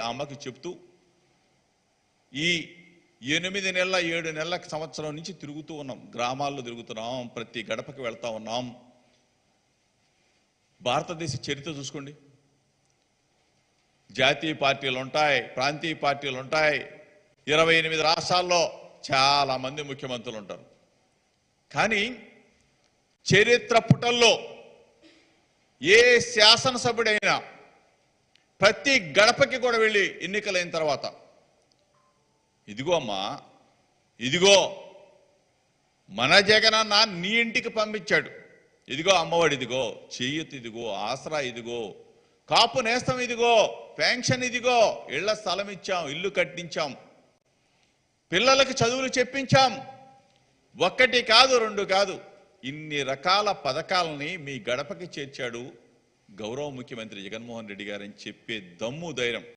అమ్మకి చెప్తూ ఈ 8 నెలల 7 నెలల సంవత్సరం నుంచి తిరుగుతూ ఉన్నాం, గ్రామాల్లో తిరుగుతున్నాం, ప్రతి గడపకి వెళ్తా ఉన్నాం. భారతదేశ చరిత్ర చూసుకోండి, జాతీయ పార్టీలు ఉంటాయి, ప్రాంతీయ పార్టీలు ఉంటాయి, 28 రాష్ట్రాల్లో చాలా మంది ముఖ్యమంత్రులు ఉంటారు. కానీ చరిత్ర పుటల్లో ఏ శాసనసభ్యుడైనా ప్రతి గడపకి కూడా వెళ్ళి ఎన్నికలైన తర్వాత ఇదిగో అమ్మా, ఇదిగో మన జగనన్న నీ ఇంటికి పంపించాడు, ఇదిగో అమ్మఒడి, ఇదిగో చెయ్యత్, ఇదిగో ఆసరా, ఇదిగో కాపు నేస్తం, ఇదిగో పెన్షన్, ఇదిగో ఇళ్ల స్థలం ఇచ్చాం, ఇల్లు కట్టించాం, పిల్లలకి చదువులు చెప్పించాం. 1 కాదు 2 కాదు, ఇన్ని రకాల పథకాలని మీ గడపకి చేర్చాడు గౌరవ ముఖ్యమంత్రి జగన్మోహన్ రెడ్డి గారని చెప్పే దమ్ము ధైర్యం